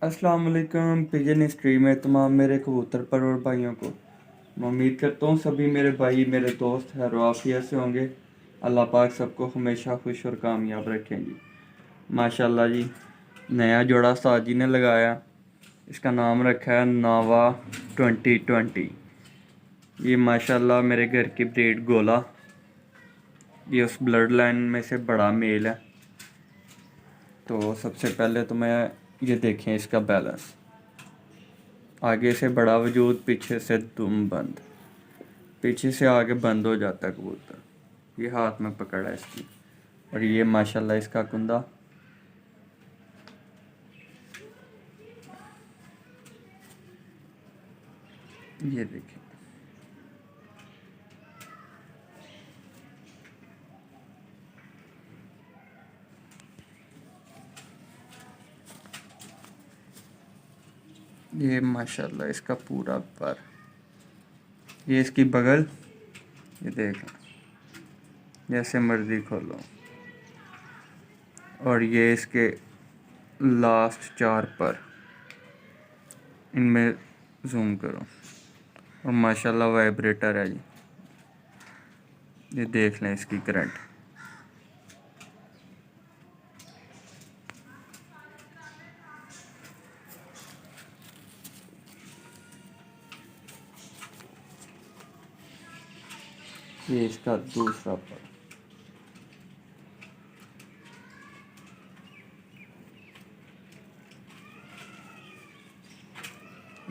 अस्सलाम वालेकुम pigeon history में तमाम मेरे कबूतर परवर भाइयों को मैं उम्मीद करता हूँ सभी मेरे भाई मेरे दोस्त खैर से होंगे। अल्लाह पाक सबको हमेशा खुश और कामयाब रखें जी। माशाल्लाह जी, नया जोड़ा साजी ने लगाया, इसका नाम रखा है नावा 2020। ये माशाल्लाह मेरे घर की ब्रीड गोला, ये उस ब्लड लाइन में से बड़ा मेल है। तो सबसे पहले तो मैं ये देखें इसका बैलेंस, आगे से बड़ा वजूद, पीछे से दुम बंद, पीछे से आगे बंद हो जाता है कबूतर। ये हाथ में पकड़ा है इसकी, और ये माशाल्लाह इसका कुंदा। ये देखिए, ये माशाल्लाह इसका पूरा पर, ये इसकी बगल, ये देख जैसे मर्जी खोलो। और ये इसके लास्ट 4 पर, इनमें जूम करो, और माशाल्लाह वाइब्रेटर है जी। ये देख लें इसकी करंट। ये इसका दूसरा पर,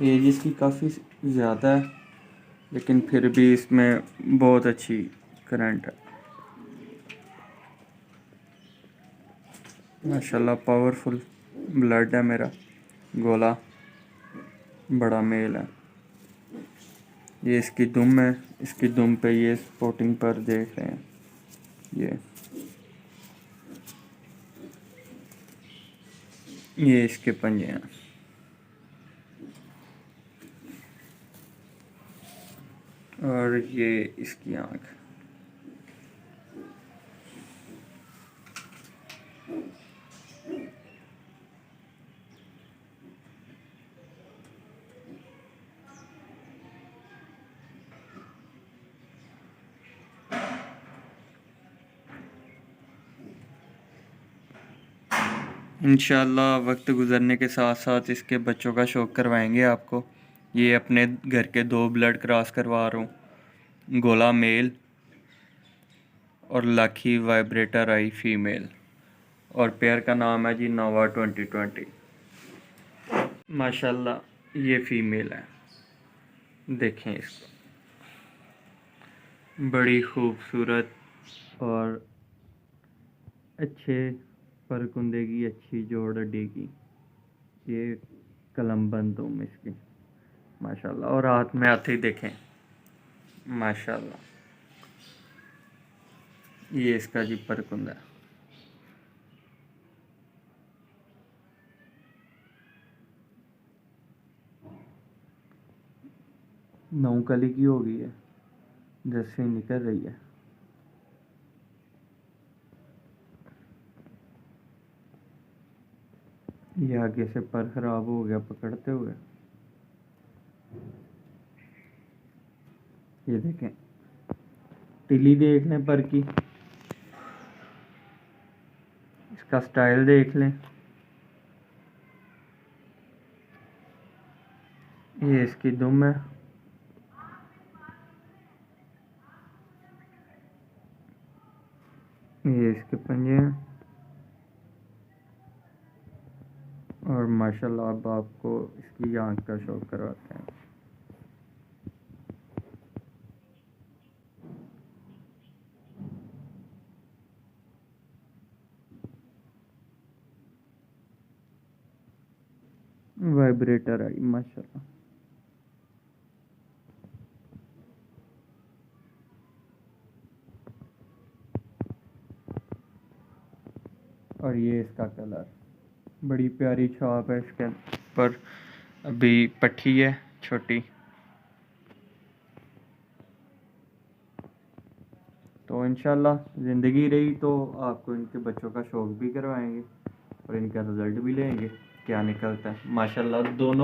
एज इसकी काफ़ी ज़्यादा है, लेकिन फिर भी इसमें बहुत अच्छी करंट है। माशाल्लाह पावरफुल ब्लड है मेरा गोला, बड़ा मेल है। ये इसकी दुम है, इसकी दुम पे ये स्पोर्टिंग पर देख रहे हैं। ये इसके पंजे हैं। और ये इसकी आँख। इंशाल्लाह वक्त गुज़रने के साथ साथ इसके बच्चों का शौक़ करवाएंगे आपको। ये अपने घर के 2 ब्लड क्रॉस करवा रहा हूँ, गोला मेल और लाखी वाइब्रेटर आई फीमेल, और पेयर का नाम है जी नोवा 2020। माशाल्लाह ये फीमेल है, देखें इसको, बड़ी खूबसूरत और अच्छे परकुंदे की अच्छी जोड़ अड्डी की। ये कलम बंद हूँ इसकी माशाल्लाह। और हाथ में आते ही देखें माशाल्लाह, ये इसका जी परकुंदा। नौकली की हो गई है, जैसे निकल रही है। ये आगे से पर खराब हो गया पकड़ते हुए। ये देखें, तिली देख लें पर की, इसका स्टाइल देख लें। ये इसकी दुम है, ये इसके पंजे हैं। और माशाल्लाह अब आपको इसकी आँख का शौक करवाते हैं। वाइब्रेटर आई माशाल्लाह। और ये इसका कलर, बड़ी प्यारी छाप है इसके पर। अभी पट्टी है छोटी। तो इंशाल्लाह ज़िंदगी रही तो आपको इनके बच्चों का शौक़ भी करवाएंगे और इनका रिज़ल्ट भी लेंगे। क्या निकलता है। माशाल्लाह दोनों